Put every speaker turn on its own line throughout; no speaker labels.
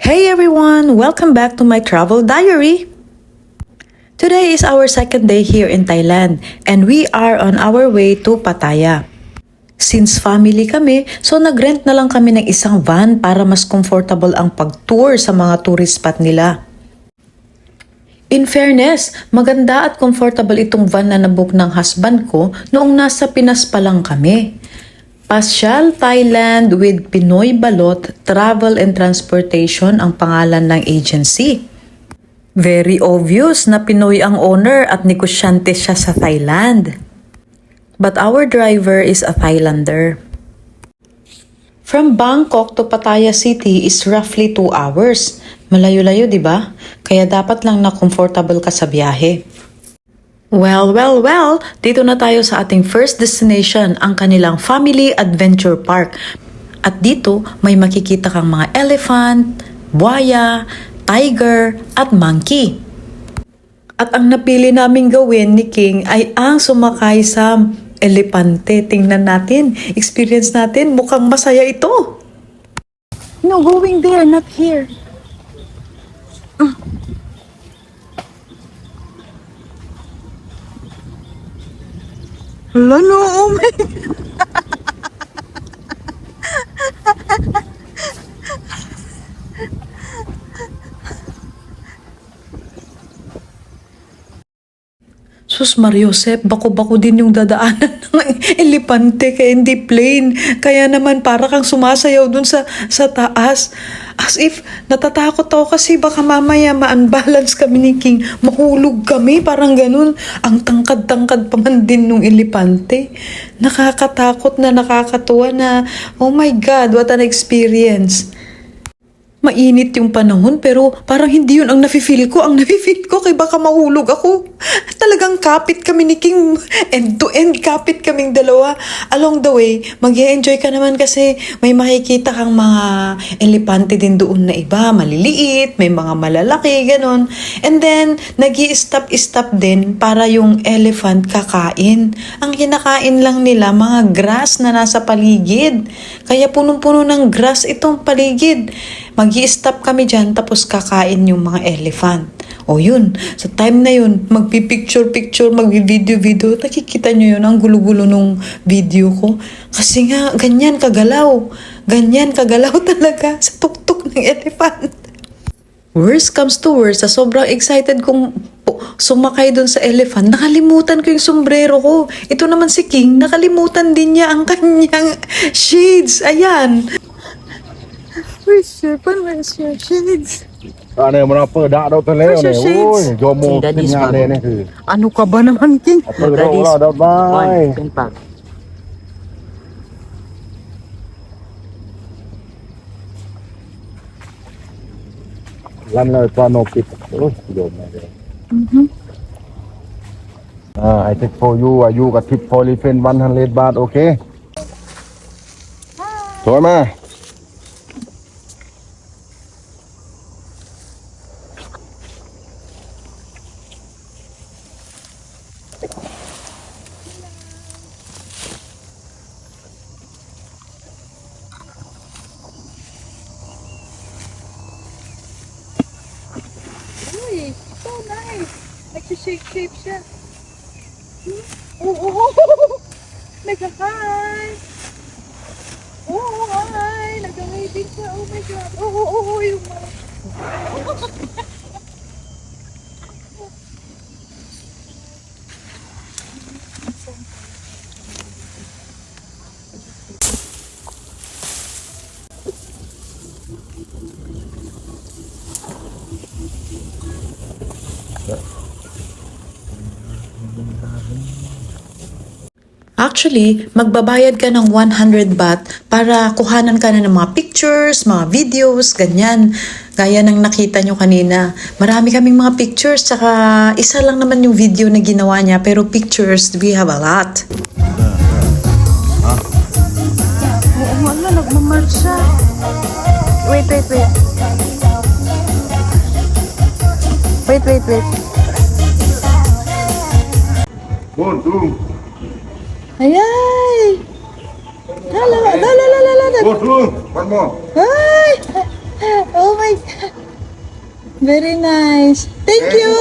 Hey everyone! Welcome back to my travel diary! Today is our second day here in Thailand and we are on our way to Pattaya. Since family kami, so nag-rent na lang kami ng isang van para mas comfortable ang pag-tour sa mga tourist spot nila. In fairness, maganda at comfortable itong van na nabook ng husband ko noong nasa Pinas pa lang kami. Pasyal Thailand with Pinoy Balot Travel and Transportation ang pangalan ng agency. Very obvious na Pinoy ang owner at negosyante siya sa Thailand. But our driver is a Thailander. From Bangkok to Pattaya City is roughly 2 hours. Malayo-layo, di ba? Kaya dapat lang na comfortable ka sa biyahe. Well, dito na tayo sa ating first destination, ang kanilang Family Adventure Park. At dito, may makikita kang mga elephant, buaya, tiger, at monkey. At ang napili naming gawin ni King ay ang sumakay sa elepante. Tingnan natin, experience natin, mukhang masaya ito. No, going there, not here. Hala, no, oh my God. Sus Mariosep, bako-bako din yung dadaanan ng elepante kaya hindi plain. Kaya naman para kang sumasayaw dun sa taas. As if natatakot ako kasi baka mamaya ma-unbalance kami ni King. Mahulog kami, parang ganun. Ang tangkad-tangkad pa man din nung elepante. Nakakatakot na nakakatuwa na, oh my God, what an experience. Mainit yung panahon pero parang hindi yun ang nafe-feel ko. Ang nafe-feel ko kay baka mahulog ako. Talagang kapit kami ni King. End to end kapit kaming dalawa. Along the way, mag-enjoy ka naman kasi may makikita kang mga elepante din doon na iba. Maliliit, may mga malalaki, ganon. And then, nag-i-stop din para yung elephant kakain. Ang kinakain lang nila, mga grass na nasa paligid. Kaya punong-puno ng grass itong paligid. Mag-i-stop kami dyan tapos kakain yung mga elephant. O yun, sa time na yun, magpipicture-picture, magbi-video-video, nakikita nyo yun, ang gulo-gulo nung video ko. Kasi nga, ganyan kagalaw talaga sa tuktok ng elephant. Worst comes to worst, sa sobrang excited kong sumakay dun sa elephant, nakalimutan ko yung sombrero ko. Ito naman si King, nakalimutan din niya ang kanyang shades. Ayan. Where's your shades?
Ano mo na po daw to leo ne. Uy, jomo pinya ne ne.
Ano ka ba naman, King?
Apa daw bye. Lan na no pit. Oh, jomo. I take for you, you got tip for elephant 100 baht, okay? Thôi mà.
Uy, so nice. Nag-shake-shape siya. Oo. Nag-hi. Oo, hi. Nag-waving siya. Oh my God. Oo, yung mga. Actually, magbabayad ka ng 100 baht para kuhanan ka na ng mga pictures, mga videos, ganyan. Gaya ng nakita nyo kanina. Marami kaming mga pictures, tsaka isa lang naman yung video na ginawa niya, pero pictures, we have a lot. Oo nga na, nagmamarch siya. Wait.
One, two.
Ayay! Hala!
One, two. One more.
Ay! Oh my God! Very nice. Thank you.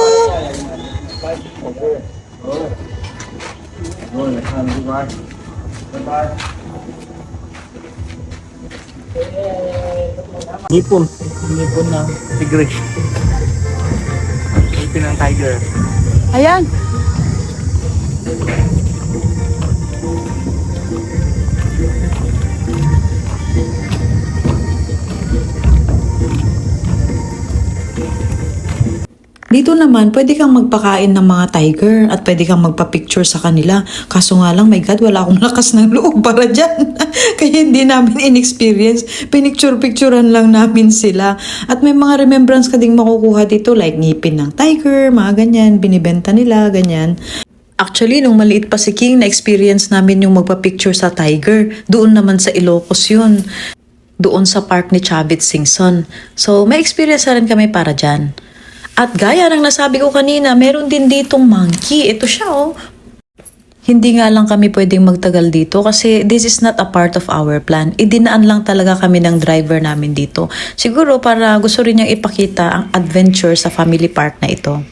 Nipon. Nipon ng tigre. Nipon ng tiger.
Ayan. Dito naman, pwede kang magpakain ng mga tiger at pwede kang magpa-picture sa kanila. Kaso nga lang, my God, wala akong lakas ng loob para dyan. Kaya hindi namin in-experience. Pinicture-picturean lang namin sila. At may mga remembrance ka ding makukuha dito like ngipin ng tiger, mga ganyan, binibenta nila, ganyan. Actually, nung maliit pa si King, na-experience namin yung magpa-picture sa tiger. Doon naman sa Ilocos yun. Doon sa park ni Chavit Singson. So, may experience na rin kami para dyan. At gaya ng nasabi ko kanina, meron din ditong monkey. Ito siya oh. Hindi nga lang kami pwedeng magtagal dito kasi this is not a part of our plan. Idinaan lang talaga kami ng driver namin dito. Siguro para gusto rin niyang ipakita ang adventure sa family park na ito.